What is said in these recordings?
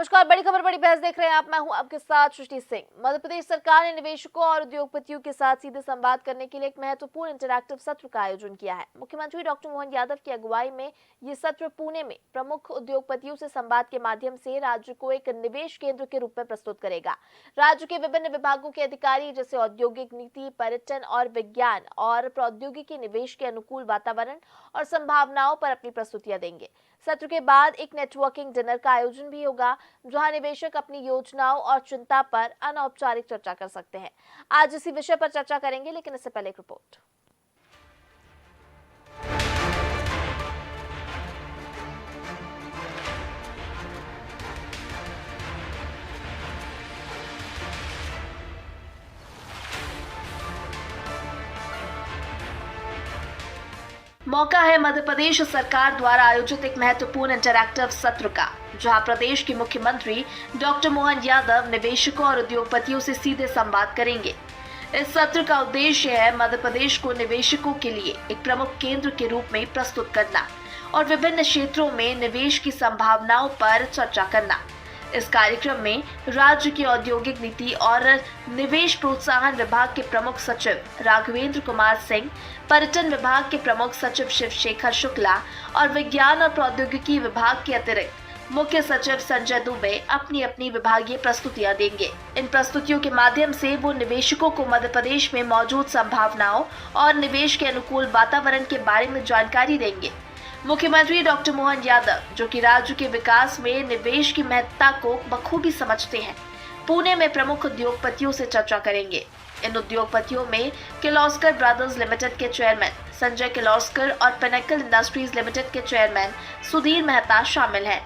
नमस्कार। बड़ी खबर बड़ी बहस देख रहे हैं आप। मैं हूं आपके साथ सृष्टि सिंह। मध्य प्रदेश सरकार ने निवेशकों और उद्योगपतियों के साथ सीधे संवाद करने के लिए एक महत्वपूर्ण इंटरैक्टिव सत्र का आयोजन किया है। मुख्यमंत्री डॉक्टर मोहन यादव की अगुवाई में ये सत्र पुणे में प्रमुख उद्योगपतियों से संवाद के माध्यम से राज्य को एक निवेश केंद्र के रूप में प्रस्तुत करेगा। राज्य के विभिन्न विभागों के अधिकारी जैसे औद्योगिक नीति, पर्यटन और विज्ञान और प्रौद्योगिकी निवेश के अनुकूल वातावरण और संभावनाओं पर अपनी प्रस्तुतियां देंगे। सत्र के बाद एक नेटवर्किंग डिनर का आयोजन भी होगा, जहां निवेशक अपनी योजनाओं और चिंता पर अनौपचारिक चर्चा कर सकते हैं। आज इसी विषय पर चर्चा करेंगे, लेकिन इससे पहले एक रिपोर्ट। मौका है मध्य प्रदेश सरकार द्वारा आयोजित एक महत्वपूर्ण इंटरैक्टिव सत्र का, जहां प्रदेश के मुख्यमंत्री डॉक्टर मोहन यादव निवेशकों और उद्योगपतियों से सीधे संवाद करेंगे। इस सत्र का उद्देश्य है मध्य प्रदेश को निवेशकों के लिए एक प्रमुख केंद्र के रूप में प्रस्तुत करना और विभिन्न क्षेत्रों में निवेश की संभावनाओं पर चर्चा करना। इस कार्यक्रम में राज्य की औद्योगिक नीति और निवेश प्रोत्साहन विभाग के प्रमुख सचिव राघवेंद्र कुमार सिंह, पर्यटन विभाग के प्रमुख सचिव शिवशेखर शुक्ला और विज्ञान और प्रौद्योगिकी विभाग के अतिरिक्त मुख्य सचिव संजय दुबे अपनी अपनी विभागीय प्रस्तुतियां देंगे। इन प्रस्तुतियों के माध्यम से वो निवेशकों को मध्य प्रदेश में मौजूद संभावनाओं और निवेश के अनुकूल वातावरण के बारे में जानकारी देंगे। मुख्यमंत्री डॉक्टर मोहन यादव, जो कि राज्य के विकास में निवेश की महत्ता को बखूबी समझते हैं, पुणे में प्रमुख उद्योगपतियों से चर्चा करेंगे। इन उद्योगपतियों में किर्लोस्कर ब्रदर्स लिमिटेड के चेयरमैन संजय किर्लोस्कर और पिनेकल इंडस्ट्रीज लिमिटेड के चेयरमैन सुधीर मेहता शामिल हैं।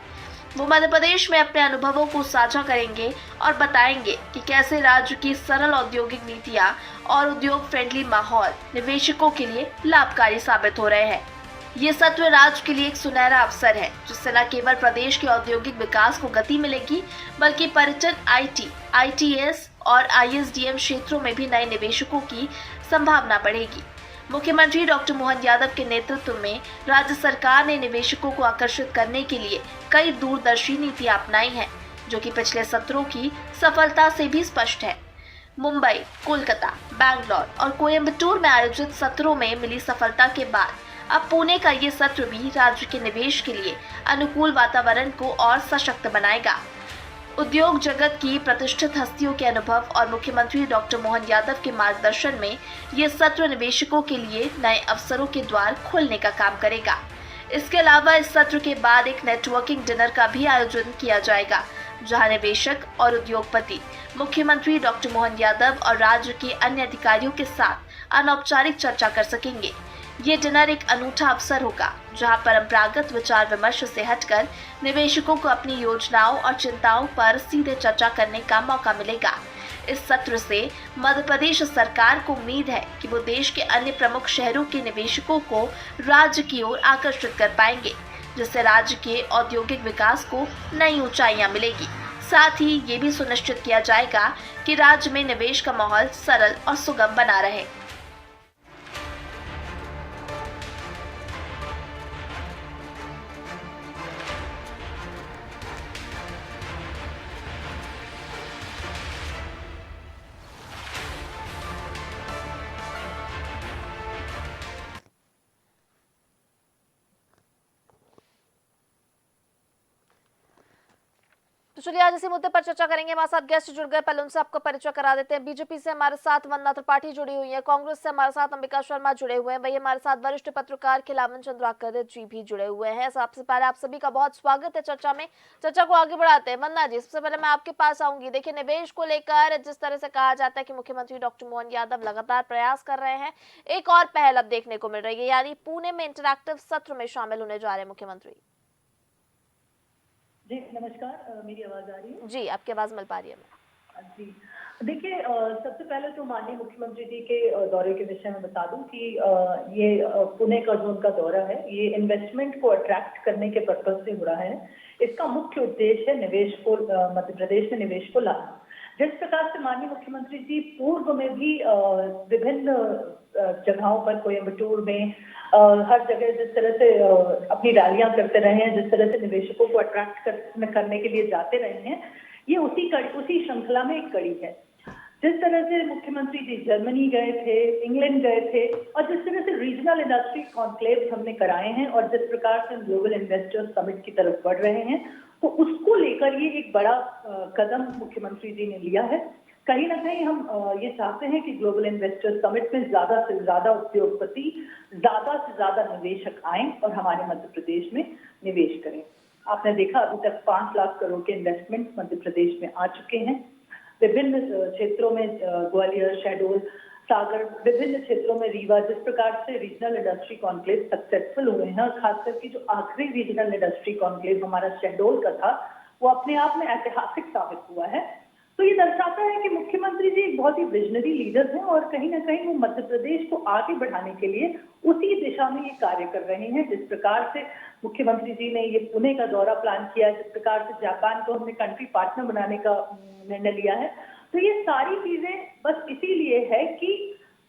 वो मध्य प्रदेश में अपने अनुभवों को साझा करेंगे और बताएंगे कि कैसे राज्य की सरल औद्योगिक नीतियां और उद्योग फ्रेंडली माहौल निवेशकों के लिए लाभकारी साबित हो रहे हैं। ये सत्र राज्य के लिए एक सुनहरा अवसर है, जिससे न केवल प्रदेश के औद्योगिक विकास को गति मिलेगी, बल्कि पर्यटन, आईटी, आईटीएस और आईएसडीएम क्षेत्रों में भी नए निवेशकों की संभावना बढ़ेगी। मुख्यमंत्री डॉक्टर मोहन यादव के नेतृत्व में राज्य सरकार ने निवेशकों को आकर्षित करने के लिए कई दूरदर्शी नीतियां अपनाई हैं, जो कि पिछले सत्रों की सफलता से भी स्पष्ट है। मुंबई, कोलकाता, बैंगलोर और कोयम्बटूर में आयोजित सत्रों में मिली सफलता के बाद अब पुणे का ये सत्र भी राज्य के निवेश के लिए अनुकूल वातावरण को और सशक्त बनाएगा। उद्योग जगत की प्रतिष्ठित हस्तियों के अनुभव और मुख्यमंत्री डॉक्टर मोहन यादव के मार्गदर्शन में ये सत्र निवेशकों के लिए नए अवसरों के द्वार खोलने का काम करेगा। इसके अलावा इस सत्र के बाद एक नेटवर्किंग डिनर का भी आयोजन किया जाएगा, जहां निवेशक और उद्योगपति मुख्यमंत्री डॉक्टर मोहन यादव और राज्य के अन्य अधिकारियों के साथ अनौपचारिक चर्चा कर सकेंगे। ये डिनर एक अनूठा अवसर होगा, जहां परंपरागत विचार विमर्श से हटकर निवेशकों को अपनी योजनाओं और चिंताओं पर सीधे चर्चा करने का मौका मिलेगा। इस सत्र से मध्य प्रदेश सरकार को उम्मीद है कि वो देश के अन्य प्रमुख शहरों के निवेशकों को राज्य की ओर आकर्षित कर पाएंगे, जिससे राज्य के औद्योगिक विकास को नई ऊंचाइयां मिलेगी। साथ ही ये भी सुनिश्चित किया जाएगा कि राज्य में निवेश का माहौल सरल और सुगम बना रहे। तो चलिए आज इसी मुद्दे पर चर्चा करेंगे। हमारे साथ गेस्ट जुड़ गए, पहले उनसे आपको परिचय करा देते हैं। बीजेपी से हमारे साथ वंदना त्रिपाठी जुड़ी हुई है, कांग्रेस से हमारे साथ अंबिका शर्मा जुड़े हुए हैं, वही हमारे साथ वरिष्ठ पत्रकार खिलावन चंद्राकर जी भी जुड़े हुए हैं। सबसे पहले आप सभी का बहुत स्वागत है चर्चा में। चर्चा को आगे बढ़ाते हैं। वंदना जी, सबसे पहले मैं आपके पास आऊंगी। देखिए, निवेश को लेकर जिस तरह से कहा जाता है कि मुख्यमंत्री डॉक्टर मोहन यादव लगातार प्रयास कर रहे हैं, एक और पहल अब देखने को मिल रही है, यानी पुणे में इंटरैक्टिव सत्र में शामिल होने जा रहे हैं मुख्यमंत्री। जी नमस्कार, मेरी आवाज आ रही है? जी, आपकी आवाज मिल पा रही है। जी देखिए, सबसे पहले तो माननीय मुख्यमंत्री जी के दौरे के विषय में बता दूं कि ये पुणे का जो उनका दौरा है, ये इन्वेस्टमेंट को अट्रैक्ट करने के पर्पज से हो रहा है। इसका मुख्य उद्देश्य है निवेश को मध्य प्रदेश में निवेश को लाना। जिस प्रकार से माननीय मुख्यमंत्री जी पूर्व में भी विभिन्न जगहों पर कोयम्बटूर में हर जगह जिस तरह से अपनी रैलियां करते रहे हैं, जिस तरह से निवेशकों को अट्रैक्ट करने के लिए जाते रहे हैं, ये उसी श्रृंखला में एक कड़ी है। जिस तरह से मुख्यमंत्री जी जर्मनी गए थे, इंग्लैंड गए थे, और जिस तरह से रीजनल इंडस्ट्री कॉन्क्लेव हमने कराए हैं और जिस प्रकार से हम ग्लोबल इन्वेस्टर्स समिट की तरफ बढ़ रहे हैं, तो उसको लेकर ये एक बड़ा कदम मुख्यमंत्री जी ने लिया है। कहीं ना कहीं हम ये चाहते हैं कि ग्लोबल इन्वेस्टर्स समिट में ज्यादा से ज्यादा उद्योगपति, ज्यादा से ज्यादा निवेशक आए और हमारे मध्य प्रदेश में निवेश करें। आपने देखा अभी तक 5 लाख करोड़ के इन्वेस्टमेंट मध्य प्रदेश में आ चुके हैं। विभिन्न क्षेत्रों में ग्वालियर, शहडोल, सागर, विभिन्न क्षेत्रों में रीवा, जिस प्रकार से रीजनल इंडस्ट्री कॉन्क्लेव सक्सेसफुल हुए हैं, और खासकर की जो आखिरी रीजनल इंडस्ट्री कॉन्क्लेव हमारा शहडोल का था, वो अपने आप में ऐतिहासिक साबित हुआ है। तो ये दर्शाता है कि मुख्यमंत्री जी एक बहुत ही विजनरी लीडर हैं और कहीं ना कहीं वो मध्य प्रदेश को आगे बढ़ाने के लिए उसी दिशा में ये कार्य कर रहे हैं। जिस प्रकार से मुख्यमंत्री जी ने ये पुणे का दौरा प्लान किया, जिस प्रकार से जापान को हमने कंट्री पार्टनर बनाने का निर्णय लिया है, तो ये सारी चीजें बस इसीलिए है कि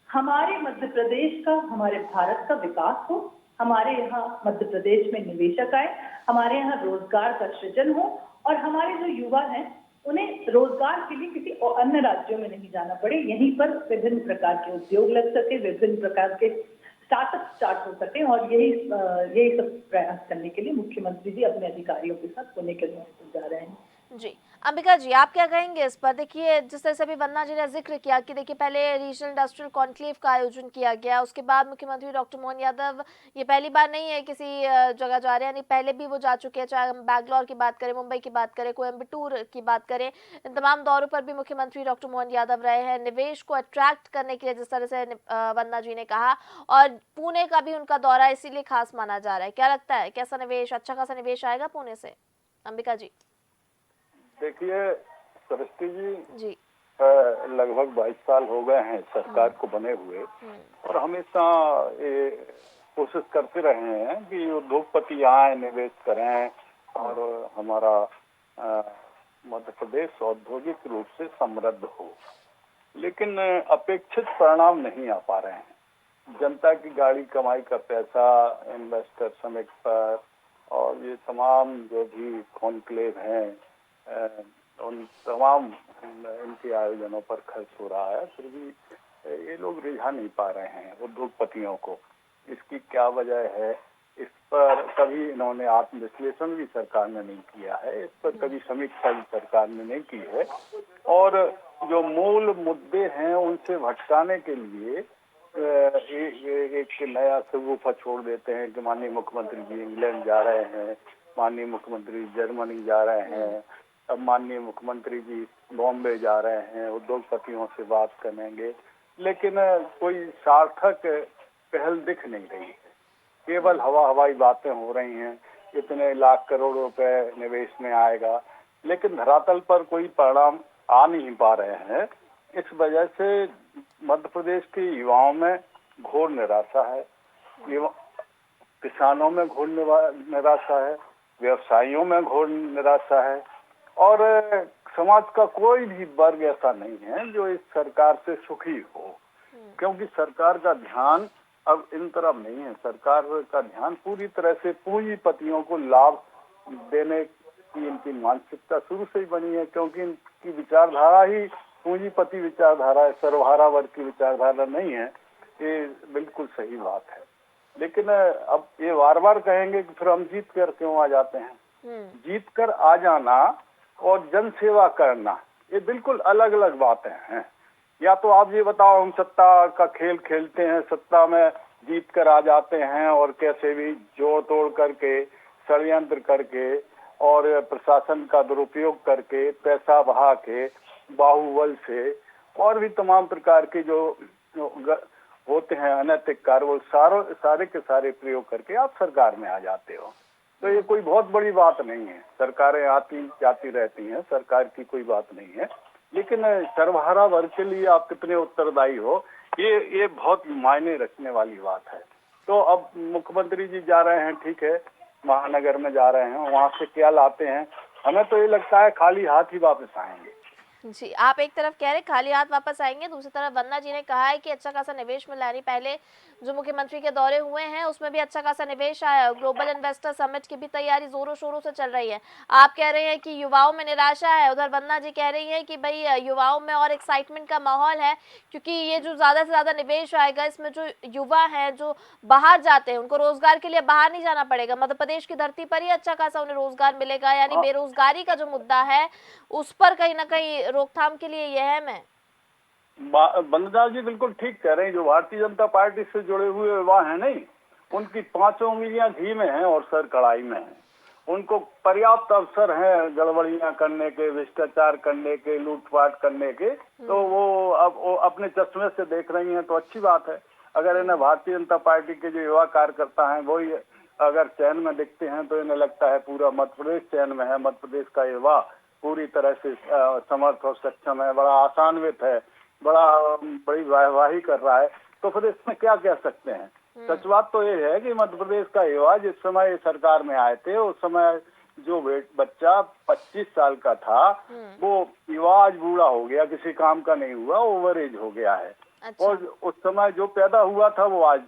हमारे मध्य प्रदेश का, हमारे भारत का विकास हो, हमारे यहाँ मध्य प्रदेश में निवेशक आए, हमारे यहाँ रोजगार का सृजन हो, और हमारे जो युवा हैं उन्हें रोजगार के लिए किसी अन्य राज्यों में नहीं जाना पड़े, यहीं पर विभिन्न प्रकार के उद्योग लग सके, विभिन्न प्रकार के स्टार्टअप स्टार्ट हो सके। और यही सब प्रयास करने के लिए मुख्यमंत्री जी अपने अधिकारियों के साथ पुणे के दौरे पर जा रहे हैं। जी, अंबिका जी, आप क्या कहेंगे इस पर? देखिए, जिस तरह से अभी वंदना जी ने जिक्र किया कि देखिए पहले रीजनल इंडस्ट्रियल कॉन्क्लेव का आयोजन किया गया, उसके बाद मुख्यमंत्री डॉक्टर मोहन यादव ये पहली बार नहीं है किसी जगह जा रहे हैं, यानी पहले भी वो जा चुके हैं, चाहे हम बैंगलोर की बात करें, मुंबई की बात करें, कोयम्बटूर की बात करें, इन तमाम दौरों पर भी मुख्यमंत्री डॉक्टर मोहन यादव रहे हैं निवेश को अट्रैक्ट करने के लिए, जिस तरह से वंदना जी ने कहा, और पुणे का भी उनका दौरा इसीलिए खास माना जा रहा है। क्या लगता है, कैसा निवेश, अच्छा खासा निवेश आएगा पुणे से? अंबिका जी। देखिए सरस्वती जी, लगभग 22 साल हो गए हैं सरकार को बने हुए, और हमेशा ये कोशिश करते रहे हैं कि उद्योगपति आए, निवेश करें और हमारा मध्य प्रदेश औद्योगिक रूप से समृद्ध हो। लेकिन अपेक्षित परिणाम नहीं आ पा रहे हैं। जनता की गाड़ी कमाई का पैसा इन्वेस्टर समिट पर और ये तमाम जो भी कॉन्क्लेव हैं उन तमाम इनके आयोजनों पर खर्च हो रहा है, फिर भी ये लोग रिझा नहीं पा रहे हैं उद्योगपतियों को। इसकी क्या वजह है, इस पर कभी इन्होंने आत्मविश्लेषण भी सरकार ने नहीं किया है, इस पर कभी समीक्षा भी सरकार ने नहीं की है, और जो मूल मुद्दे हैं उनसे भटकाने के लिए एक नया सगुफा छोड़ देते हैं कि माननीय मुख्यमंत्री जी इंग्लैंड जा रहे हैं, माननीय मुख्यमंत्री जर्मनी जा रहे हैं, अब माननीय मुख्यमंत्री जी बॉम्बे जा रहे हैं, उद्योगपतियों से बात करेंगे, लेकिन कोई सार्थक पहल दिख नहीं रही है। केवल हवाई बातें हो रही हैं, इतने लाख करोड़ रुपए निवेश में आएगा, लेकिन धरातल पर कोई परिणाम आ नहीं पा रहे हैं। इस वजह से मध्य प्रदेश के युवाओं में घोर निराशा है, किसानों में घोर निराशा है, व्यवसायियों में घोर निराशा है, और समाज का कोई भी वर्ग ऐसा नहीं है जो इस सरकार से सुखी हो, क्योंकि सरकार का ध्यान अब इन तरफ नहीं है। सरकार का ध्यान पूरी तरह से पूंजीपतियों को लाभ देने की इनकी मानसिकता शुरू से ही बनी है, क्योंकि इनकी विचारधारा ही पूंजीपति विचारधारा है, सर्वहारा वर्ग की विचारधारा नहीं है। ये बिल्कुल सही बात है, लेकिन अब ये बार बार कहेंगे कि फिर हम जीत कर क्यों आ जाते हैं। जीत कर आ जाना और जन सेवा करना ये बिल्कुल अलग अलग बातें हैं। या तो आप ये बताओ, हम सत्ता का खेल खेलते हैं, सत्ता में जीत कर आ जाते हैं और कैसे भी जोड़ तोड़ करके, षड्यंत्र करके और प्रशासन का दुरुपयोग करके, पैसा बहा के, बाहुबल से और भी तमाम प्रकार के जो होते हैं अनैतिक कार्य, वो सारे के सारे प्रयोग करके आप सरकार में आ जाते हो। तो ये कोई बहुत बड़ी बात नहीं है। सरकारें आती जाती रहती हैं, सरकार की कोई बात नहीं है, लेकिन सर्वहारा वर्ग के लिए आप कितने उत्तरदायी हो, ये बहुत मायने रखने वाली बात है। तो अब मुख्यमंत्री जी जा रहे हैं, ठीक है, महानगर में जा रहे हैं, वहाँ से क्या लाते हैं, हमें तो ये लगता है खाली हाथ ही वापस आएंगे। जी, आप एक तरफ कह रहे खाली हाथ वापस आएंगे, दूसरी तरफ वंदना जी ने कहा है कि अच्छा खासा निवेश मिला है। पहले जो मुख्यमंत्री के दौरे हुए हैं उसमें भी अच्छा खासा निवेश आया है। ग्लोबल इन्वेस्टर समिट की भी तैयारी जोरों शोरों से चल रही है। आप कह रहे हैं कि युवाओं में निराशा है, उधर वंदना जी कह रही है कि भाई युवाओं में और एक्साइटमेंट का माहौल है, क्योंकि ये जो ज्यादा से ज्यादा निवेश आएगा इसमें जो युवा है जो बाहर जाते हैं उनको रोजगार के लिए बाहर नहीं जाना पड़ेगा, मध्य प्रदेश की धरती पर ही अच्छा खासा उन्हें रोजगार मिलेगा। यानी बेरोजगारी का जो मुद्दा है उस पर कहीं ना कहीं रोकथाम के लिए यह अहम है। वंदना जी बिल्कुल ठीक कह रहे हैं। जो भारतीय जनता पार्टी से जुड़े हुए युवा हैं नहीं, उनकी 5 उंगलियां घी में हैं और सर कढ़ाई में है। उनको पर्याप्त अवसर हैं गड़बड़ियां करने के, भ्रष्टाचार करने के, लूटपाट करने के। तो वो अपने चश्मे से देख रही हैं तो अच्छी बात है। अगर इन्हें भारतीय जनता पार्टी के जो युवा कार्यकर्ता हैं वही अगर चयन में दिखते हैं तो इन्हें लगता है पूरा मध्य प्रदेश चयन में है, मध्य प्रदेश का युवा पूरी तरह से समर्थ और सक्षम है, बड़ा आशान्वित है, बड़ी वाहवाही कर रहा है, तो फिर इसमें क्या कह सकते हैं। सच बात तो ये है कि मध्य प्रदेश का युवा जिस समय सरकार में आए थे उस समय जो बच्चा 25 साल का था वो युवा आज बूढ़ा हो गया, किसी काम का नहीं हुआ, ओवर एज हो गया है। अच्छा। और उस समय जो पैदा हुआ था वो आज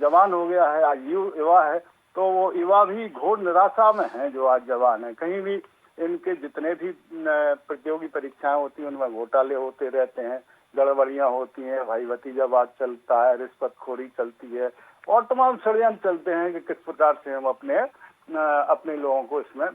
जवान हो गया है, आज युवा है। तो वो युवा भी घोर निराशा में है जो आज जवान है। कहीं भी इनके जितने भी प्रतियोगी परीक्षाएं होती हैं उनमें घोटाले होते रहते हैं, गड़बड़ियां होती हैं, भाई भतीजावाद चलता है, रिश्वतखोरी चलती है और तमाम षड्यंत्र चलते हैं कि किस प्रकार से हम अपने लोगों को इसमें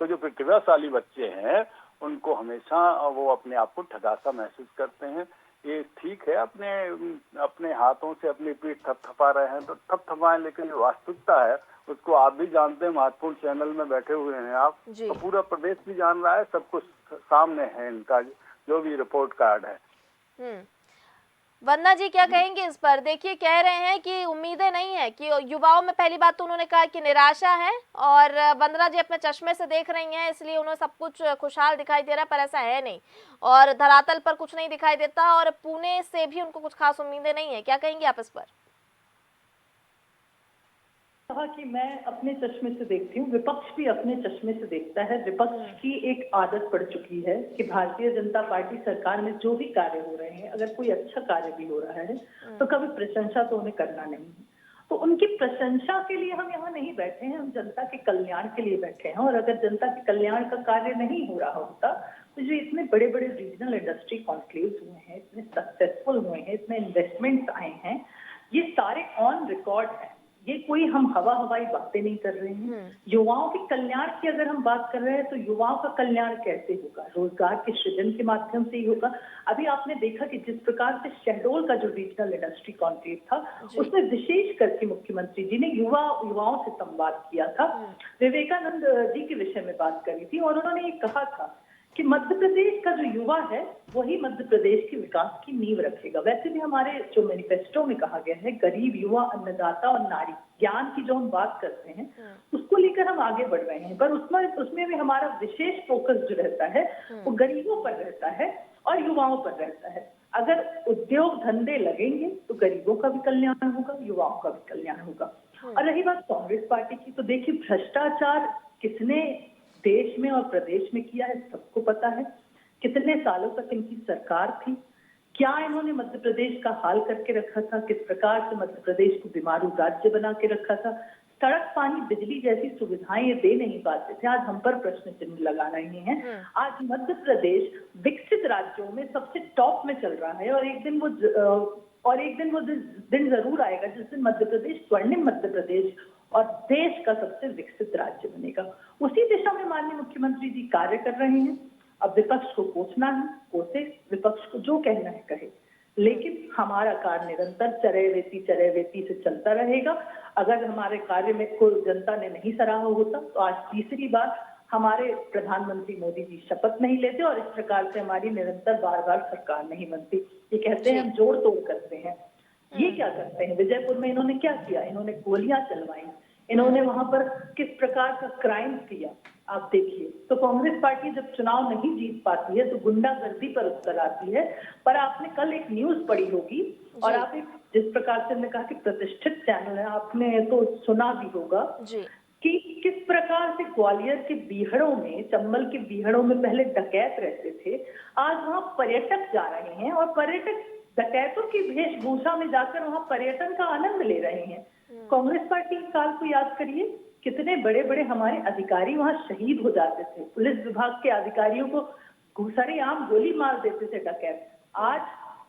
तो जो प्रतिभाशाली बच्चे हैं उनको हमेशा वो अपने आप को ठगासा महसूस करते हैं। ये ठीक है, अपने हाथों से अपनी पीठ थपथपा रहे हैं तो थपथपाएं, लेकिन जो वास्तविकता है उसको आप भी जानते हैं, महत्वपूर्ण चैनल में बैठे हुए हैं आप, तो पूरा प्रदेश भी जान रहा है, सब कुछ सामने है, इनका जो भी रिपोर्ट कार्ड है। वंदना जी क्या कहेंगे इस पर? देखिए, कह रहे हैं कि उम्मीदें नहीं है कि युवाओं में, पहली बात तो उन्होंने कहा कि निराशा है और वंदना जी अपने चश्मे से देख रही हैं इसलिए उन्हें सब कुछ खुशहाल दिखाई दे रहा है, पर ऐसा है नहीं और धरातल पर कुछ नहीं दिखाई देता और पुणे से भी उनको कुछ खास उम्मीदें नहीं है। क्या कहेंगे आप इस पर? कहा कि मैं अपने चश्मे से देखती हूँ, विपक्ष भी अपने चश्मे से देखता है। विपक्ष की एक आदत पड़ चुकी है कि भारतीय जनता पार्टी सरकार में जो भी कार्य हो रहे हैं, अगर कोई अच्छा कार्य भी हो रहा है तो कभी प्रशंसा तो उन्हें करना नहीं है। तो उनकी प्रशंसा के लिए हम यहाँ नहीं बैठे हैं, हम जनता के कल्याण के लिए बैठे हैं। और अगर जनता के कल्याण का कार्य नहीं हो रहा होता तो जो इतने बड़े बड़े रीजनल इंडस्ट्री कॉन्क्लेव्स हुए हैं, इतने सक्सेसफुल हुए हैं, इतने इन्वेस्टमेंट्स आए हैं, ये सारे ऑन रिकॉर्ड है। ये कोई हम हवाई बातें नहीं कर रहे हैं। युवाओं के कल्याण की अगर हम बात कर रहे हैं तो युवाओं का कल्याण कैसे होगा? रोजगार के सृजन के माध्यम से ही होगा। अभी आपने देखा कि जिस प्रकार से शहडोल का जो रीजनल इंडस्ट्री कॉन्क्लेव था उसमें विशेष करके मुख्यमंत्री जी ने युवाओं से संवाद किया था, विवेकानंद जी के विषय में बात करी थी और उन्होंने ये कहा था कि मध्य प्रदेश का जो युवा है वही मध्य प्रदेश के विकास की नींव रखेगा। वैसे भी हमारे जो मैनिफेस्टो में कहा गया है, गरीब, युवा, अन्नदाता और नारी, ज्ञान की जो हम बात करते हैं उसको लेकर हम आगे बढ़ रहे हैं, पर उसमें भी हमारा विशेष फोकस जो रहता है वो गरीबों पर रहता है और युवाओं पर रहता है। अगर उद्योग धंधे लगेंगे तो गरीबों का भी कल्याण होगा, युवाओं का भी कल्याण होगा। और रही बात कांग्रेस पार्टी की, तो देखिए भ्रष्टाचार किसने देश में और प्रदेश में किया है सबको पता है। कितने सालों तक इनकी सरकार थी, क्या इन्होंने मध्य प्रदेश का हाल करके रखा था, किस प्रकार से मध्य प्रदेश को बीमारू राज्य बना के रखा था। सड़क, पानी, बिजली जैसी सुविधाएं ये दे नहीं पाते थे, आज हम पर प्रश्न चिन्ह लगा रहे हैं। आज मध्य प्रदेश विकसित राज्यों में सबसे टॉप में चल रहा है और एक दिन वो दिन जरूर आएगा जिस दिन मध्य प्रदेश स्वर्णिम मध्य प्रदेश और देश का सबसे विकसित राज्य बनेगा। उसी दिशा में माननीय मुख्यमंत्री जी कार्य कर रहे हैं। अब विपक्ष को कोसना है, कोसे, विपक्ष को जो कहना है कहे, लेकिन हमारा कार्य निरंतर चरैवेती से चलता रहेगा। अगर हमारे कार्य में कोई जनता ने नहीं सराहा होता तो आज तीसरी बार हमारे प्रधानमंत्री मोदी जी शपथ नहीं लेते और इस प्रकार से हमारी निरंतर बार सरकार नहीं बनती। ये कहते हैं हम जोड़ तोड़ करते हैं, ये क्या करते हैं? विजयपुर में इन्होंने क्या किया? इन्होंने गोलियां चलवाई, इन्होंने वहां पर किस प्रकार का क्राइम किया आप देखिए। तो कांग्रेस पार्टी जब चुनाव नहीं जीत पाती है तो गुंडागर्दी पर उतर आती है। पर आपने कल एक न्यूज पढ़ी होगी और आप एक, जिस प्रकार से हमने कहा कि प्रतिष्ठित चैनल है, आपने तो सुना भी होगा कि किस प्रकार से ग्वालियर के बीहड़ों में, चंबल के बीहड़ों में पहले डकैत रहते थे, आज वहां पर्यटक जा रहे हैं और पर्यटक डकैतों की वेशभूषा में जाकर वहां पर्यटन का आनंद ले रहे हैं। कांग्रेस पार्टी के काल को याद करिए, कितने बड़े बड़े हमारे अधिकारी वहां शहीद हो जाते थे। पुलिस विभाग के अधिकारियों को घुसरी आम गोली मार देते थे डकैत। आज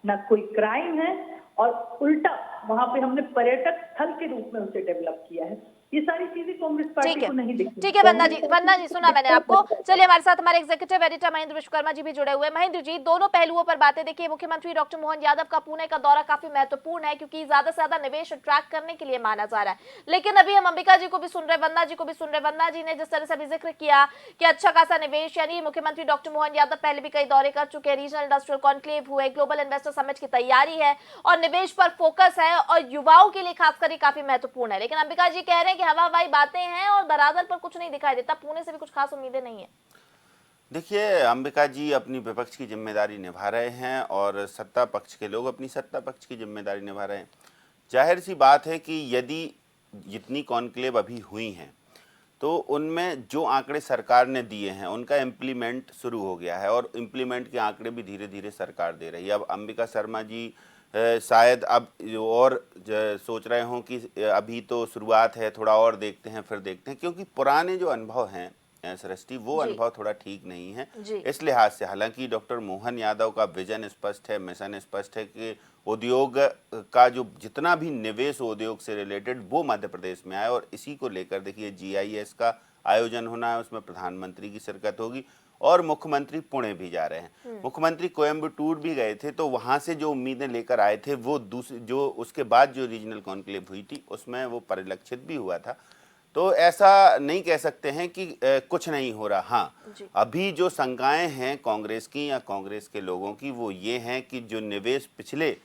न कोई क्राइम है और उल्टा वहां पे हमने पर्यटक स्थल के रूप में उसे डेवलप किया है। ये सारी चीजें कांग्रेस पार्टी को नहीं दिखती। ठीक है वंदना जी सुना मैंने आपको। चलिए हमारे साथ हमारे एग्जीक्यूटिव एडिटर महेंद्र विश्वकर्मा जी भी जुड़े हुए हैं। महेंद्र जी, दोनों पहलुओं पर बातें देखिए। मुख्यमंत्री डॉक्टर मोहन यादव का पुणे का दौरा काफी महत्वपूर्ण है क्योंकि ज्यादा से ज्यादा निवेश अट्रैक्ट करने के लिए माना जा रहा है, लेकिन अभी हम अंबिका जी को भी सुन रहे, वंदना जी को भी सुन रहे। वंदना जी ने जिस तरह से अभी जिक्र किया कि अच्छा खासा निवेश, यानी मुख्यमंत्री डॉक्टर मोहन यादव पहले भी कई दौरे कर चुके हैं, रीजनल इंडस्ट्रियल कॉन्क्लेव हुए, ग्लोबल इन्वेस्टर समिट की तैयारी है और निवेश पर फोकस है और युवाओं के लिए खासकर ये काफी महत्वपूर्ण है। लेकिन अंबिका जी कह रहे हैं कि हवा हवाई बातें हैं और धरातल पर कुछ नहीं दिखाई देता, पुणे से भी कुछ खास उम्मीदें नहीं है। देखिए, अंबिका जी अपनी विपक्ष की जिम्मेदारी निभा रहे हैं और सत्ता पक्ष के लोग अपनी सत्ता पक्ष की जिम्मेदारी निभा रहे हैं। जाहिर सी बात है कि यदि जितनी कॉन्क्लेव अभी हुई हैं तो उनमें जो आंकड़े सरकार ने दिए हैं उनका इम्प्लीमेंट शुरू हो गया है और इम्प्लीमेंट के आंकड़े भी धीरे धीरे सरकार दे रही है। अब अंबिका शर्मा जी शायद अब और सोच रहे हों कि अभी तो शुरुआत है, थोड़ा और देखते हैं फिर देखते हैं, क्योंकि पुराने जो अनुभव हैं सृष्टि, वो अनुभव थोड़ा ठीक नहीं है इस लिहाज से। हालांकि डॉक्टर मोहन यादव का विजन स्पष्ट है, मिशन स्पष्ट है कि उद्योग का जो जितना भी निवेश उद्योग से रिलेटेड वो मध्य प्रदेश में आए और इसी को लेकर देखिए GIS का आयोजन होना है, उसमें प्रधानमंत्री की शिरकत होगी और मुख्यमंत्री पुणे भी जा रहे हैं। मुख्यमंत्री कोयम्बटूर भी गए थे तो वहां से जो उम्मीदें लेकर आए थे वो दूसरी जो उसके बाद जो रीजनल कॉन्क्लेव हुई थी उसमें वो परिलक्षित भी हुआ था। तो ऐसा नहीं कह सकते हैं कि कुछ नहीं हो रहा। हाँ, अभी जो शंकाएं हैं कांग्रेस की या कांग्रेस के लोगों की वो ये हैं कि जो निवेश पिछले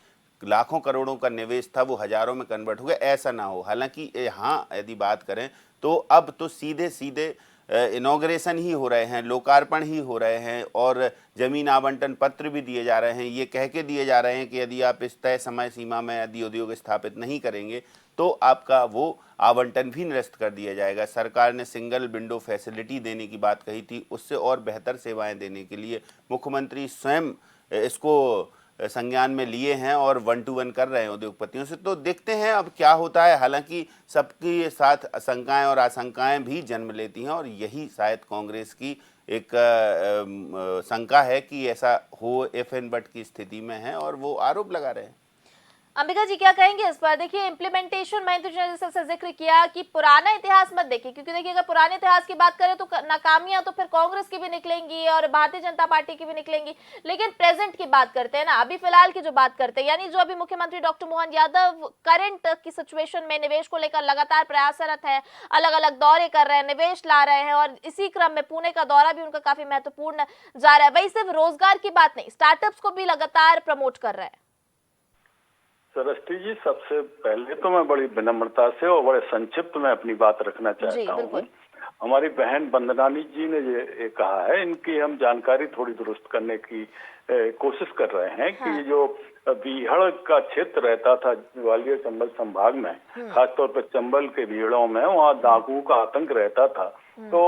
लाखों करोड़ों का निवेश था वो हजारों में कन्वर्ट हो गया, ऐसा ना हो। हालांकि हाँ, यदि बात करें तो अब तो सीधे सीधे इनॉग्रेशन ही हो रहे हैं, लोकार्पण ही हो रहे हैं और जमीन आवंटन पत्र भी दिए जा रहे हैं। ये कह के दिए जा रहे हैं कि यदि आप इस तय समय सीमा में यदि उद्योग स्थापित नहीं करेंगे तो आपका वो आवंटन भी निरस्त कर दिया जाएगा। सरकार ने सिंगल विंडो फैसिलिटी देने की बात कही थी, उससे और बेहतर सेवाएं देने के लिए मुख्यमंत्री स्वयं इसको संज्ञान में लिए हैं और 1 to 1 कर रहे हैं उद्योगपतियों से। तो देखते हैं अब क्या होता है। हालांकि सबके साथ आशंकाएं और आशंकाएं भी जन्म लेती हैं और यही शायद कांग्रेस की एक शंका है कि ऐसा हो, इफ एंड बट की स्थिति में है और वो आरोप लगा रहे हैं। अंबिका जी क्या कहेंगे इस पर? देखिए इम्प्लीमेंटेशन, मैंने तो जैसे जिक्र किया कि पुराना इतिहास मत देखिए, क्योंकि देखिए अगर पुराने इतिहास की बात करें तो नाकामियां तो फिर कांग्रेस की भी निकलेंगी और भारतीय जनता पार्टी की भी निकलेंगी, लेकिन प्रेजेंट की बात करते हैं ना, अभी फिलहाल की जो बात करते हैं, यानी जो अभी मुख्यमंत्री डॉक्टर मोहन यादव करंट की सिचुएशन में निवेश को लेकर लगातार प्रयासरत है, अलग अलग दौरे कर रहे हैं, निवेश ला रहे हैं और इसी क्रम में पुणे का दौरा भी उनका काफी महत्वपूर्ण जा रहा है। वही सिर्फ रोजगार की बात नहीं, स्टार्टअप्स को भी लगातार प्रमोट कर रहे हैं। सरस्वती जी, सबसे पहले तो मैं बड़ी विनम्रता से और बड़े संक्षिप्त में अपनी बात रखना चाहता हूँ। हमारी बहन वंदनानी जी ने ये कहा है, इनकी हम जानकारी थोड़ी दुरुस्त करने की कोशिश कर रहे हैं कि जो बीहड़ का क्षेत्र रहता था ग्वालियर चंबल संभाग में, खासतौर पर चंबल के बीहड़ों में, वहाँ डाकुओं का आतंक रहता था। तो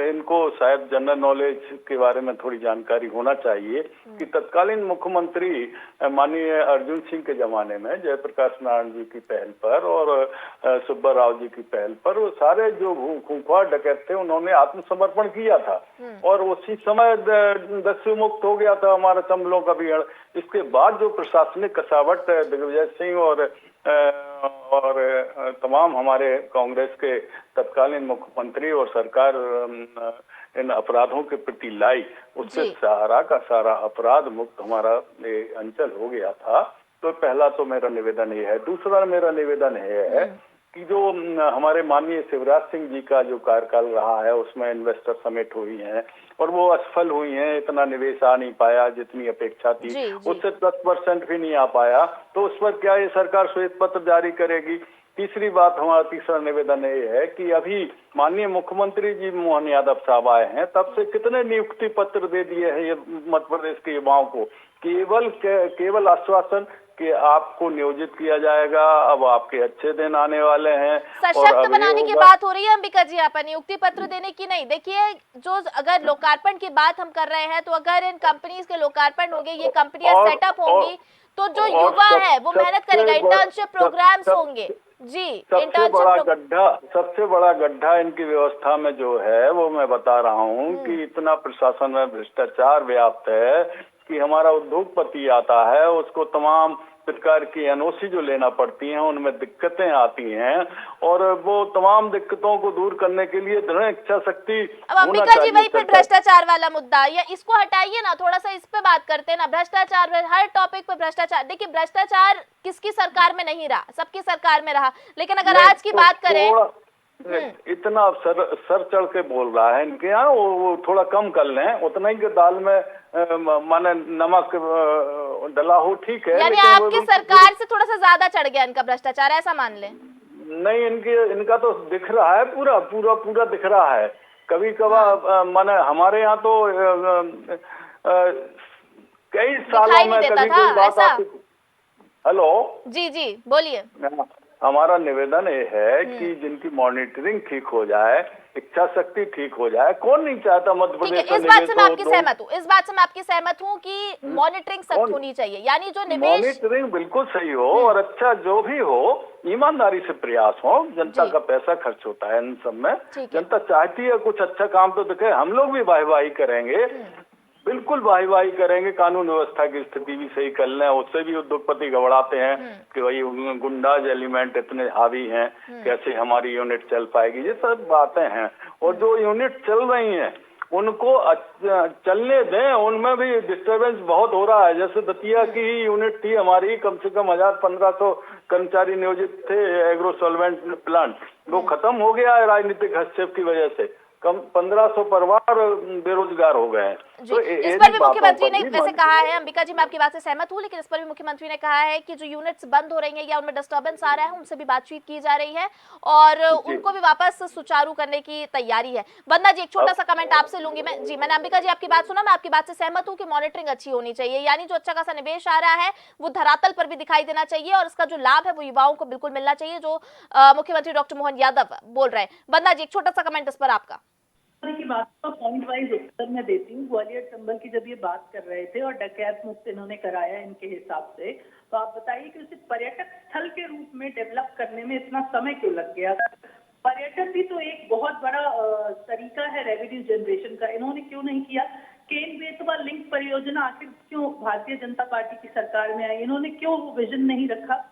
इनको शायद जनरल नॉलेज के बारे में थोड़ी जानकारी होना चाहिए कि तत्कालीन मुख्यमंत्री माननीय अर्जुन सिंह के जमाने में जयप्रकाश नारायण जी की पहल पर और सुब्बा राव जी की पहल पर वो सारे जो खूंखार डकैत थे उन्होंने आत्मसमर्पण किया था और उसी समय दस्यु मुक्त हो गया था हमारा चंबलों का बीहड़। इसके बाद जो प्रशासनिक कसावट दिग्विजय सिंह और तमाम हमारे कांग्रेस के तत्कालीन मुख्यमंत्री और सरकार इन अपराधों के प्रति लाई, उससे सारा का सारा अपराध मुक्त हमारा अंचल हो गया था। तो पहला तो मेरा निवेदन ये है। दूसरा मेरा निवेदन ये है कि जो हमारे माननीय शिवराज सिंह जी का जो कार्यकाल रहा है उसमें इन्वेस्टर समिट हुई है और वो असफल हुई है, इतना निवेश आ नहीं पाया जितनी अपेक्षा थी, उससे 10% भी नहीं आ पाया। तो उस पर क्या ये सरकार श्वेत पत्र जारी करेगी तीसरी बात, हमारा तीसरा निवेदन ये है कि अभी माननीय मुख्यमंत्री जी मोहन यादव साहब आए हैं, तब से कितने नियुक्ति पत्र दे दिए हैं ये मध्य प्रदेश के युवाओं को। केवल आश्वासन कि आपको नियोजित किया जाएगा, अब आपके अच्छे दिन आने वाले हैं। सशक्त बनाने की बात हो रही है अंबिका जी, आप नियुक्ति पत्र देने की नहीं। देखिए, जो अगर लोकार्पण की बात हम कर रहे हैं, तो अगर इन कंपनीज के लोकार्पण होंगे, ये कंपनियां सेटअप होंगी, तो जो युवा है वो मेहनत करेगा, इंटर्नशिप प्रोग्राम्स होंगे जी। सबसे बड़ा गड्ढा इनकी व्यवस्था में जो है वो मैं बता रहा हूँ कि इतना प्रशासन में भ्रष्टाचार व्याप्त है कि हमारा उद्योगपति आता है, उसको तमाम प्रकार की एनओसी जो लेना पड़ती हैं, उनमें दिक्कतें आती हैं, और वो तमाम दिक्कतों को दूर करने के लिए दृढ़ इच्छा शक्ति। अब अंबिका जी, वही फिर भ्रष्टाचार वाला मुद्दा, या इसको हटाइए ना, थोड़ा सा इस पे बात करते हैं ना। भ्रष्टाचार, हर टॉपिक पे भ्रष्टाचार। देखिए, भ्रष्टाचार किसकी सरकार में नहीं रहा, सबकी सरकार में रहा। लेकिन अगर आज की बात करें, इतना सर चढ़ के बोल रहा है इनके यहाँ, वो थोड़ा कम कर लें, उतना ही के दाल में माने नमक डला हो, ठीक है। यानी आपकी सरकार से थोड़ा सा ज्यादा चढ़ गया इनका भ्रष्टाचार, ऐसा मान लें? नहीं, इनका तो दिख रहा है, पूरा दिख रहा है। कभी कभार माने हमारे यहाँ तो कई सालों में कभी कोई बात आती। हेलो जी बोलिए। हमारा निवेदन ये है कि जिनकी मॉनिटरिंग ठीक हो जाए, इच्छा शक्ति ठीक हो जाए, कौन नहीं चाहता मध्य प्रदेश में। इस बात से मैं आपकी सहमत हूँ कि मॉनिटरिंग सख्त होनी चाहिए, यानी जो निवेश, मॉनिटरिंग बिल्कुल सही हो, और अच्छा जो भी हो ईमानदारी से प्रयास हो। जनता का पैसा खर्च होता है इन सब में, जनता चाहती है कुछ अच्छा काम तो दिखे। हम लोग भी वाही करेंगे, बिल्कुल वाही करेंगे। कानून व्यवस्था की स्थिति भी सही कर लें, उससे भी उद्योगपति घबराते हैं कि भाई गुंडाज एलिमेंट इतने हावी हैं, कैसे हमारी यूनिट चल पाएगी। ये सब बातें हैं, और जो यूनिट चल रही हैं उनको चलने दें, उनमें भी डिस्टर्बेंस बहुत हो रहा है। जैसे दतिया की ही यूनिट थी हमारी, कम से कम 1000-1500 कर्मचारी नियोजित थे एग्रो सॉल्वेंट प्लांट, वो खत्म हो गया है राजनीतिक हस्तक्षेप की वजह से। कम 1500 परिवार बेरोजगार हो गए हैं। तो इस पर भी मुख्यमंत्री ने वैसे कहा है, अंबिका जी मैं आपकी बात से सहमत हूँ, लेकिन इस पर भी मुख्यमंत्री ने कहा है कि जो यूनिट्स बंद हो रही हैं या उनमें डिस्टर्बेंस आ रहा है, उनसे भी बातचीत की जा रही है और उनको भी वापस सुचारू करने की तैयारी है। वंदना जी, एक छोटा सा कमेंट आपसे लूंगी मैं। जी, मैंने अंबिका जी आपकी बात सुना, मैं आपकी बात से सहमत हूँ कि मॉनिटरिंग अच्छी होनी चाहिए, यानी जो अच्छा खासा निवेश आ रहा है वो धरातल पर भी दिखाई देना चाहिए, और इसका जो लाभ है वो युवाओं को बिल्कुल मिलना चाहिए, जो मुख्यमंत्री डॉक्टर मोहन यादव बोल रहे हैं। वंदना जी, एक छोटा सा कमेंट इस पर आपका। की बात का पॉइंट वाइज उत्तर मैं देती हूँ। ग्वालियर चंबल की जब ये बात कर रहे थे और डकैत मुक्त इन्होंने कराया इनके हिसाब से, तो आप बताइए कि उसे पर्यटक स्थल के रूप में डेवलप करने में इतना समय क्यों लग गया? पर्यटन भी तो एक बहुत बड़ा तरीका है रेवेन्यू जनरेशन का, इन्होंने क्यों नहीं किया? केन बेतवा लिंक परियोजना आखिर क्यों भारतीय जनता पार्टी की सरकार में आई? इन्होंने क्यों वो विजन नहीं रखा?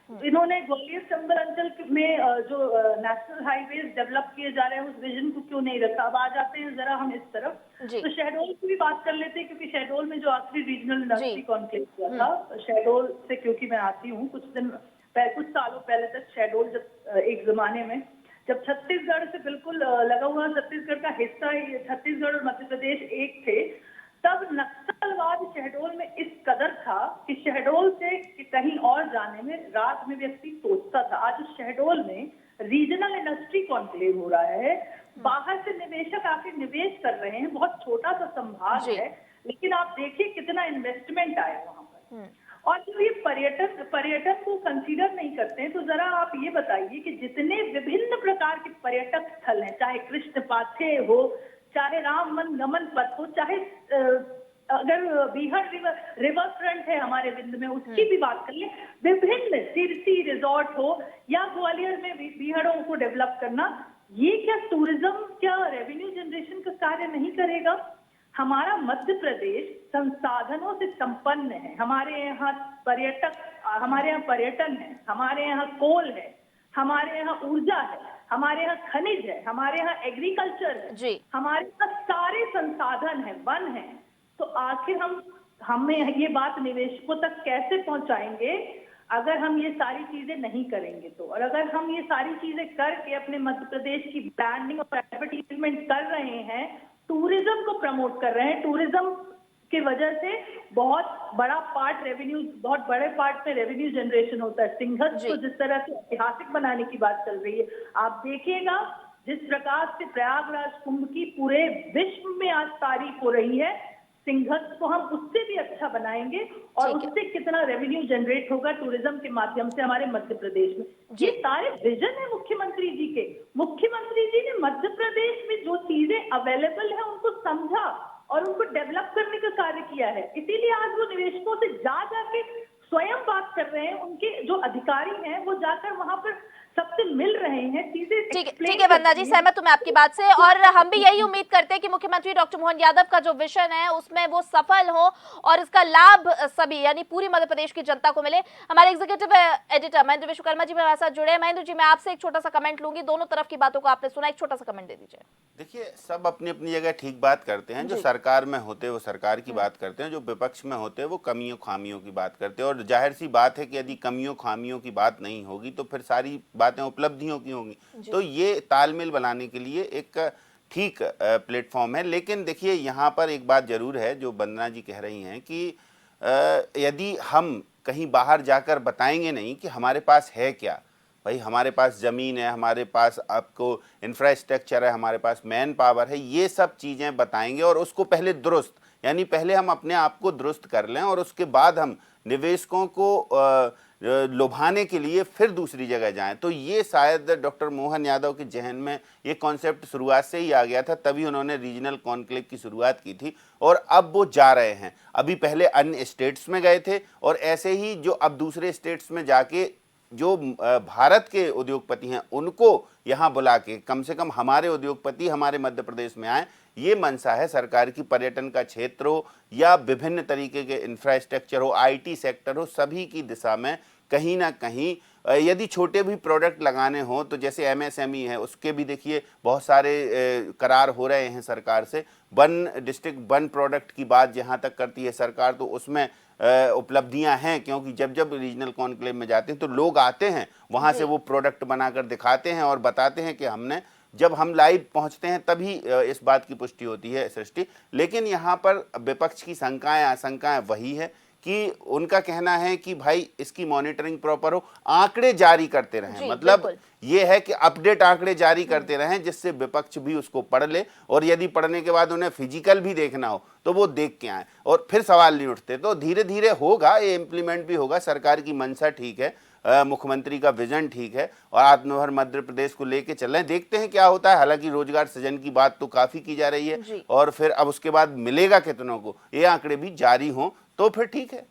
इन्होंने ग्वालियर चंबल अंचल में जो नेशनल हाईवेज डेवलप किए जा रहे हैं उस विजन को क्यों नहीं रखा? अब आ जाते हैं जरा हम इस तरफ, तो शहडोल की भी बात कर लेते हैं, क्योंकि शहडोल में जो आखिरी रीजनल इंडस्ट्री कॉन्क्लेव हुआ था, शहडोल से क्योंकि मैं आती हूँ, कुछ सालों पहले तक शहडोल जब एक जमाने में जब छत्तीसगढ़ से बिल्कुल लगा हुआ, छत्तीसगढ़ का हिस्सा, छत्तीसगढ़ और मध्य प्रदेश एक थे, तब नक्सलवाद शहडोल में इस कदर था कि शहडोल से कहीं और जाने में रात में व्यक्ति सोचता था। आज शहडोल में रीजनल इंडस्ट्री कॉन्क्लेव हो रहा है, बाहर से निवेशक आके निवेश कर रहे हैं, बहुत छोटा सा संभाग है, लेकिन आप देखिए कितना इन्वेस्टमेंट आया वहां पर। और जो ये पर्यटन को कंसीडर नहीं करते हैं, तो जरा आप ये बताइए कि जितने विभिन्न प्रकार के पर्यटक स्थल हैं, चाहे कृष्ण पाथे हो, चाहे राम मन गमन पथ हो, चाहे अगर बीहड़ रिवर फ्रंट है हमारे विंध्य में, उसकी भी बात कर ले, विभिन्न सिरसी रिजॉर्ट हो, या ग्वालियर में बीहड़ों को डेवलप करना, ये क्या टूरिज्म, क्या रेवेन्यू जनरेशन का कार्य नहीं करेगा? हमारा मध्य प्रदेश संसाधनों से संपन्न है, हमारे यहाँ पर्यटन है, हमारे यहाँ कोल है, हमारे यहाँ ऊर्जा है, हमारे यहाँ खनिज है, हमारे यहाँ एग्रीकल्चर है, हमारे यहाँ सारे संसाधन है, वन है। तो आखिर हमें ये बात निवेशकों तक कैसे पहुंचाएंगे अगर हम ये सारी चीजें नहीं करेंगे तो? और अगर हम ये सारी चीजें करके अपने मध्य प्रदेश की ब्रांडिंग और एडवर्टीजमेंट कर रहे हैं, टूरिज्म को प्रमोट कर रहे हैं, टूरिज्म की वजह से बहुत बड़ा पार्ट रेवेन्यू, बहुत बड़े पार्ट में रेवेन्यू जनरेशन होता है। सिंघत जी। को जिस तरह से ऐतिहासिक बनाने की बात चल रही है, आप देखिएगा जिस प्रकार से प्रयागराज कुंभ की पूरे विश्व में आज तारीफ हो रही है, सिंघत को हम उससे भी अच्छा बनाएंगे और ठीक है। उससे कितना रेवेन्यू जनरेट होगा टूरिज्म के माध्यम से हमारे मध्य प्रदेश में। जी। ये सारे विजन है मुख्यमंत्री जी के। मुख्यमंत्री जी ने मध्य प्रदेश में जो चीजें अवेलेबल है उनको समझा और उनको डेवलप करने का कार्य किया है। इसीलिए आज वो निवेशकों से जा जाके स्वयं बात कर रहे हैं। उनके जो अधिकारी हैं वो जाकर वहां पर सबसे मिल रहे हैं, चीजें ठीक है वंदना जी, सहमत हूं मैं आपकी बात से, और हम भी यही उम्मीद करते हैं कि मुख्यमंत्री डॉक्टर मोहन यादव का जो विजन है उसमें वो सफल हो और इसका लाभ सभी यानी पूरी मध्य प्रदेश की जनता को मिले। हमारे एग्जीक्यूटिव एडिटर महेंद्र विश्वकर्मा जी हमारे साथ जुड़े हैं। महेंद्र जी, मैं आपसे एक छोटा सा कमेंट लूंगी, दोनों तरफ की बातों को आपने सुना, एक छोटा सा कमेंट दे दीजिए। देखिए, सब अपनी अपनी जगह ठीक बात करते हैं। जो सरकार में होते हैं वो सरकार की बात करते हैं, जो विपक्ष में होते हैं वो कमियों खामियों की बात करते हैं। और जाहिर सी बात है कि यदि कमियों खामियों की बात नहीं होगी तो फिर सारी बातें उपलब्धियों की होंगी। तो ये तालमेल बनाने के लिए एक ठीक प्लेटफॉर्म है। लेकिन देखिए, यहाँ पर एक बात जरूर है जो वंदना जी कह रही हैं कि यदि हम कहीं बाहर जाकर बताएंगे नहीं कि हमारे पास है क्या, भाई हमारे पास ज़मीन है, हमारे पास आपको इंफ्रास्ट्रक्चर है, हमारे पास मैन पावर है, ये सब चीज़ें बताएंगे और उसको पहले दुरुस्त, यानी पहले हम अपने आप को दुरुस्त कर लें और उसके बाद हम निवेशकों को लुभाने के लिए फिर दूसरी जगह जाएं। तो ये शायद डॉक्टर मोहन यादव के जहन में ये कॉन्सेप्ट शुरुआत से ही आ गया था, तभी उन्होंने रीजनल कॉन्क्लेव की शुरुआत की थी और अब वो जा रहे हैं। अभी पहले अन्य स्टेट्स में गए थे और ऐसे ही जो अब दूसरे स्टेट्स में जाके जो भारत के उद्योगपति हैं उनको यहाँ बुला के कम से कम हमारे उद्योगपति हमारे मध्य प्रदेश में आए, ये मंशा है सरकार की। पर्यटन का क्षेत्र हो या विभिन्न तरीके के इंफ्रास्ट्रक्चर हो, आईटी सेक्टर हो, सभी की दिशा में कहीं ना कहीं यदि छोटे भी प्रोडक्ट लगाने हो तो जैसे एमएसएमई है उसके भी देखिए बहुत सारे करार हो रहे हैं सरकार से। वन डिस्ट्रिक्ट वन प्रोडक्ट की बात जहाँ तक करती है सरकार, तो उसमें उपलब्धियां हैं, क्योंकि जब जब रीजनल कॉन्क्लेव में जाते हैं तो लोग आते हैं वहाँ से वो प्रोडक्ट बनाकर दिखाते हैं और बताते हैं कि हमने, जब हम लाइव पहुंचते हैं तभी इस बात की पुष्टि होती है सृष्टि। लेकिन यहाँ पर विपक्ष की शंकाएं आशंकाएं वही है कि उनका कहना है कि भाई इसकी मॉनिटरिंग प्रॉपर हो, आंकड़े जारी करते रहें। मतलब ये है कि अपडेट आंकड़े जारी करते रहें जिससे विपक्ष भी उसको पढ़ ले और यदि पढ़ने के बाद उन्हें फिजिकल भी देखना हो तो वो देख के आए और फिर सवाल नहीं उठते। तो धीरे धीरे होगा, ये इम्प्लीमेंट भी होगा। सरकार की मंशा ठीक है, मुख्यमंत्री का विजन ठीक है और आत्मनिर्भर मध्य प्रदेश को लेके चल रहे हैं, देखते हैं क्या होता है। हालांकि रोजगार सृजन की बात तो काफी की जा रही है और फिर अब उसके बाद मिलेगा कितनों को, ये आंकड़े भी जारी हों तो फिर ठीक है।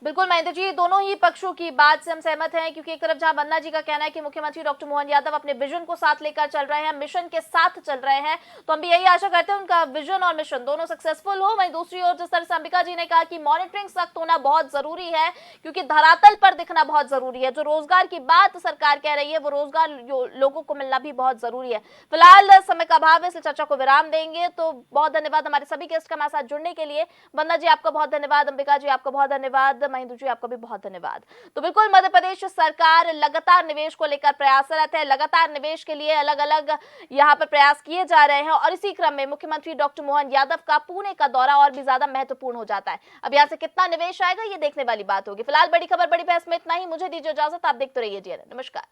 बिल्कुल महेंद्र जी, दोनों ही पक्षों की बात से हम सहमत हैं, क्योंकि एक तरफ जहां वंदना जी का कहना है कि मुख्यमंत्री डॉक्टर मोहन यादव अपने विजन को साथ लेकर चल रहे हैं, मिशन के साथ चल रहे हैं, तो हम भी यही आशा करते हैं उनका विजन और मिशन दोनों सक्सेसफुल हो। वहीं दूसरी ओर जिस तरह से अंबिका जी ने कहा कि मॉनिटरिंग सख्त होना बहुत जरूरी है, क्योंकि धरातल पर दिखना बहुत जरूरी है। जो रोजगार की बात सरकार कह रही है वो रोजगार लोगों को मिलना भी बहुत जरूरी है। फिलहाल समय का अभाव है इसलिए चर्चा को विराम देंगे। तो बहुत धन्यवाद हमारे सभी गेस्ट का हमारे साथ जुड़ने के लिए। वंदना जी आपका बहुत धन्यवाद, अंबिका जी आपका बहुत धन्यवाद, महेंद्र जी आपका भी बहुत धन्यवाद। तो बिल्कुल मध्य प्रदेश सरकार लगातार निवेश को लेकर प्रयासरत है, लगातार निवेश के लिए अलग अलग यहां पर प्रयास किए जा रहे हैं और इसी क्रम में मुख्यमंत्री डॉक्टर मोहन यादव का पुणे का दौरा और भी ज्यादा महत्वपूर्ण हो जाता है। अब यहां से कितना निवेश आएगा ये देखने वाली बात होगी। फिलहाल बड़ी खबर बड़ी बहस में इतना ही, मुझे दीजिए इजाजत, आप देखते रहिए DNN। नमस्कार।